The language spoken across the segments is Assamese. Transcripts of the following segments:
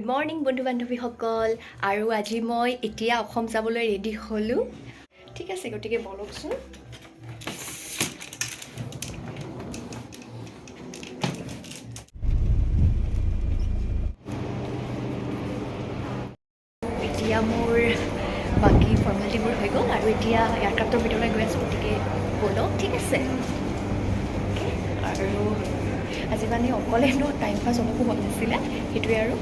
গুড মৰ্ণিং বন্ধু বান্ধৱীসকল আৰু আজি মই এতিয়া অসম যাবলৈ ৰেডি হ'লোঁ ঠিক আছে গতিকে বলকচোন এতিয়া মোৰ বাকী ফৰ্মেলিটিবোৰ হৈ গ'ল আৰু এতিয়া এয়াৰক্ৰাফ্টৰ ভিতৰলৈ গৈ আছোঁ গতিকে বলক ঠিক আছে আৰু আজি মানে অকলে টাইম পাছ অলপো হোৱা নাছিলে সেইটোৱে আৰু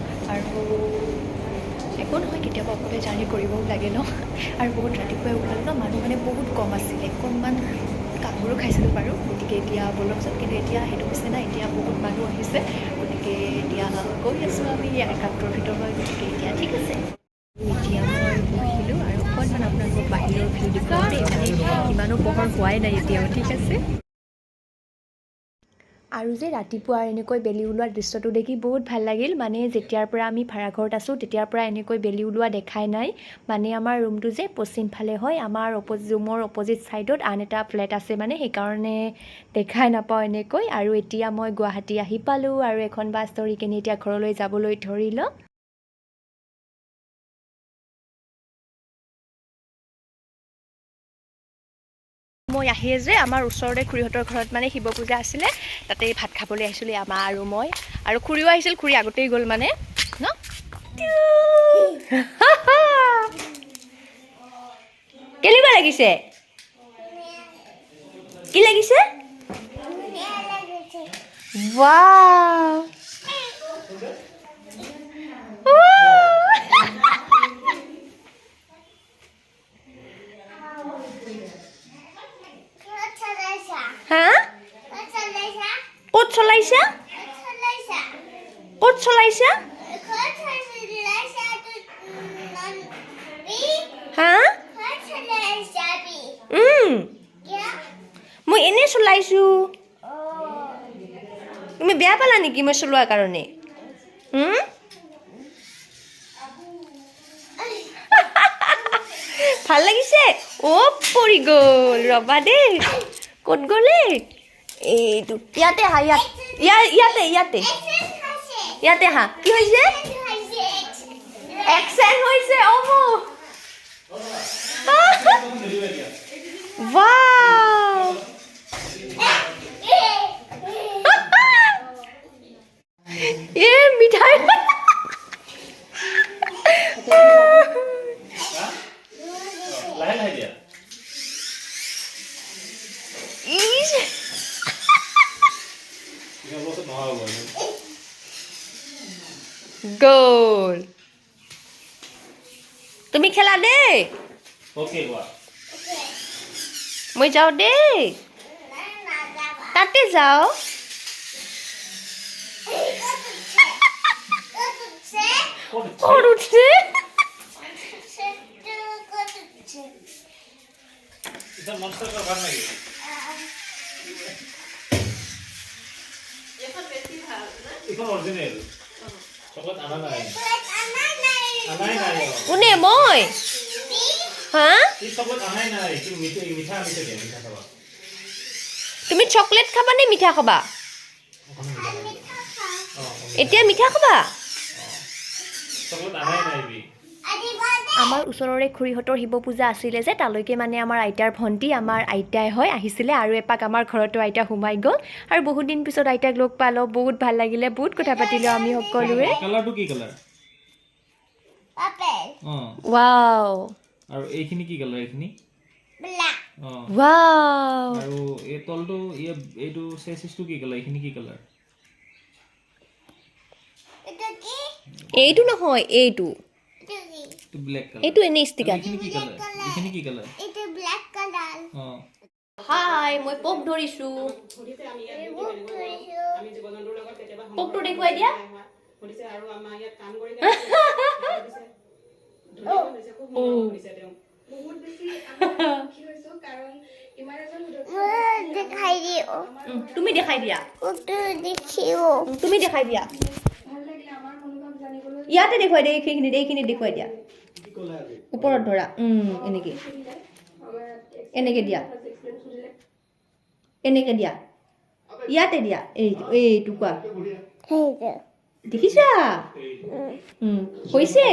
একো নহয় কেতিয়াবা অকলে জাৰ্ণি কৰিবও লাগে ন আৰু বহুত ৰাতিপুৱাই ওলালোঁ ন মানুহ মানে বহুত কম আছিলে অকণমান কামবোৰো খাইছিলোঁ বাৰু গতিকে এতিয়া বলকচোন কিন্তু এতিয়া সেইটো পিছে নাই এতিয়া বহুত মানুহ আহিছে গতিকে এতিয়া গৈ আছোঁ আমি এয়াৰক্ৰাফ্টৰ ভিতৰলৈ গতিকে এতিয়া ঠিক আছে এতিয়া মই বহিলোঁ আৰু অকণমান আপোনালোকক বাহিৰৰ ভিউ দেখুৱাওঁ দেই মানে ইমানো পোহৰ হোৱাই নাই এতিয়াও ঠিক আছে আৰু যে ৰাতিপুৱাৰ এনেকৈ বেলি ওলোৱা দৃশ্যটো দেখি বহুত ভাল লাগিল মানে যেতিয়াৰ পৰা আমি ভাড়াঘৰত আছোঁ তেতিয়াৰ পৰা এনেকৈ বেলি ওলোৱা দেখাই নাই মানে আমাৰ ৰুমটো যে পশ্চিম ফালে হয় আমাৰ ৰুমৰ অপজিট ছাইডত আন এটা ফ্লেট আছে মানে সেইকাৰণে দেখাই নাপাওঁ এনেকৈ আৰু এতিয়া মই গুৱাহাটী আহি পালোঁ আৰু এখন বাছ ধৰি কিনে এতিয়া ঘৰলৈ যাবলৈ ধৰিলোঁ মই আহিয়ে যে আমাৰ ওচৰতে খুৰীহঁতৰ ঘৰত মানে শিৱ পূজা আছিলে তাতেই ভাত খাবলৈ আহিছিলোঁ আমা আৰু মই আৰু খুৰীও আহিছিল খুৰী আগতেই গ'ল মানে ন কেনেকুৱা লাগিছে কি লাগিছে ৱাও হা ক'ত চলাইছা ক'ত চলাইছা হা মই এনেই চলাইছোঁ তুমি বেয়া পালা নেকি মই চলোৱাৰ কাৰণে ভাল লাগিছে অ' পৰি গ'ল ৰবা দেই ক'ত গ'লে এইটো ইয়াতে হা ইয়াতে হা কি হৈছে এক্সেল হৈছে অ' ৱাও এ মিঠাই গ'ল তুমি খেলা দেই মই যাওঁ দেই তাতে যাওঁ ক'ত উঠছে কোনে মই হা তুমি চকলেট খাবা নে মিঠা খাবা এতিয়া মিঠা খাবা আমাৰ ওচৰৰে খুৰীহঁতৰ শিৱ পূজা আছিলে যে তালৈকে মানে আমাৰ আইতাৰ ভণ্টি আমাৰ আইতাই হয় আহিছিলে আৰু এপাক আমাৰ ঘৰতো আইতা সোমাই গ'ল আৰু বহুত দিন পিছত আইতাক লগ পালোঁ বহুত ভাল লাগিলে বহুত কথা পাতিলোঁ আমি সকলোৱে কালাৰটো কি কালাৰ ৱাও আৰু এইখিনি কি কালাৰ এইখিনি ৱাও আৰু এই তলটো এইটো চেচিছটো কি কালাৰ এইখিনি কি কালাৰ এইটো নহয় এইটো এইটো ব্লেক কালাৰ এইটো এনেই ষ্টিকাৰ এইখিনি কি কালাৰ এইখিনি কি কালাৰ এটা ব্ল্যাক কালাৰ হাই মই পোক ধৰিছোঁ পোকটো দেখুৱাই দিয়া দেখাই দিও তুমি দেখাই দিয়া ওটা দেখিও তুমি দেখাই দিয়া ইয়াতে দেখুৱাই দিয়া এইখিনি দেখুৱাই দিয়া ওপৰত ধৰা এনেকৈ এনেকৈ দিয়া এনেকৈ দিয়া ইয়াতে দিয়া এইটো কোৱা দেখিছা হৈছে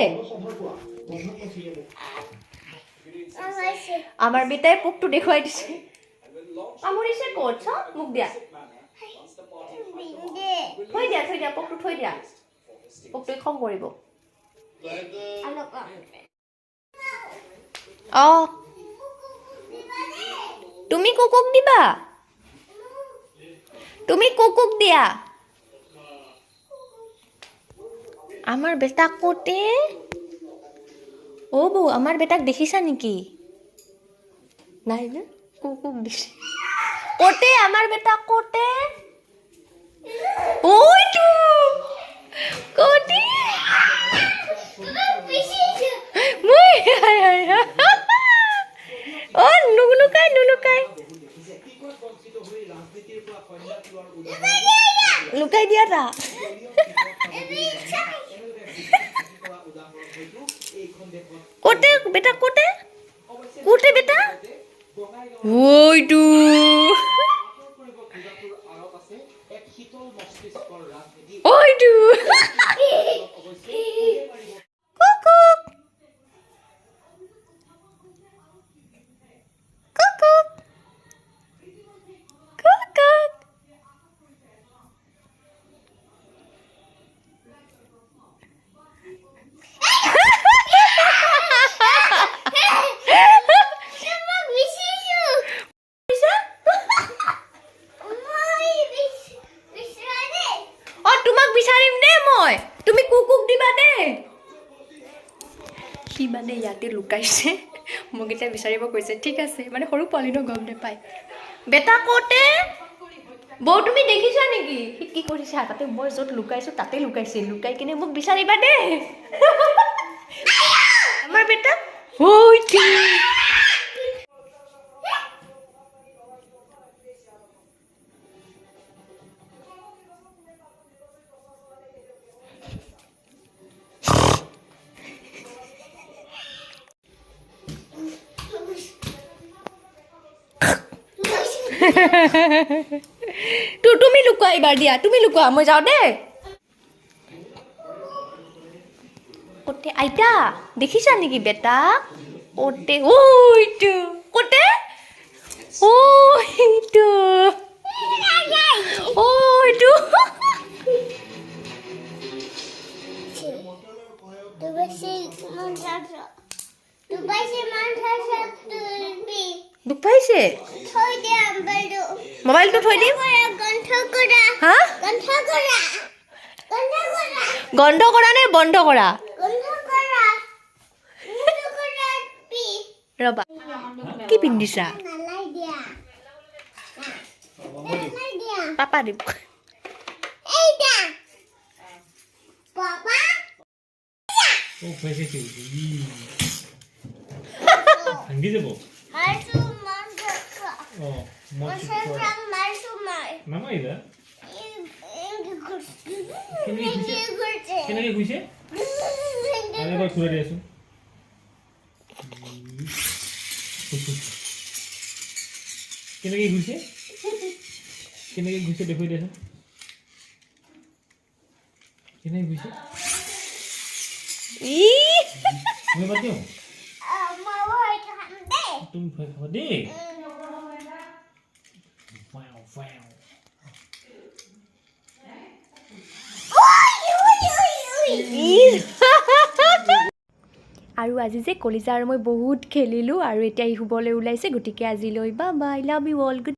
আমাৰ বেটাই পোকটো দেখুৱাই দিছে কামুৰিছে ক'ত চ মোক দিয়া থৈ দিয়া পোকটো থৈ দিয়া পোকটোৱে খং কৰিব অঁ তুমি কুকুক দিবা তুমি কুকুক দিয়া আমাৰ বেটাক কোটে অ' বৌ আমাৰ বেটাক দেখিছা নেকি নাই না কুকুক দিছে কোটে আমাৰ বেটাক কোটে ওইটো কোটি মই ও নুলুকাই লুকাই দিয়া তা কোটে বেটা কোটে কোটে বেটা ওইটো ওইটো কুকুক কুকুক কুকুক তুমি কুকুক দিবা দে সি মানে ইয়াতে লুকাইছে মোক এতিয়া বিচাৰিব কৈছে ঠিক আছে মানে সৰু পোৱালি ন গম নাপায় বেটা কোটে বৌ তুমি দেখিছা নেকি সি কি কৰিছে তাতে মই য'ত লুকাইছো তাতে লুকাইছে লুকাই কিনে মোক বিচাৰিবা দে আমাৰ বেটা ওইটো তুমি লুকুৱা এইবাৰ দিয়া তুমি লুকুৱা মই যাওঁ দে কোটে আইতা দেখিছা নেকি বেটা কোটে ওইটো কোটে ওইটো ওইটো দুখ পাইছে মোবাইলটো থৈ দিম হা গন্ধ কৰা নে বন্ধ কৰা ৰবা কি পিন্ধিছা পাপা দিব ভাঙি যাব নামাৰিবা কেনেকৈ গৈছে আৰু এবাৰ ঘূৰাই দিয়াচোন কেনেকৈ ঘূৰিছে দেখুৱাই দিয়াচোন কেনেকৈ ঘূৰিছে মই বাদ দিওঁ তুমি ভয় খাবা দেই আৰু আজি যে কলিজা আৰু মই বহুত খেলিলোঁ আৰু এতিয়া শুবলৈ ওলাইছে গতিকে আজিলৈ bye bye love you all good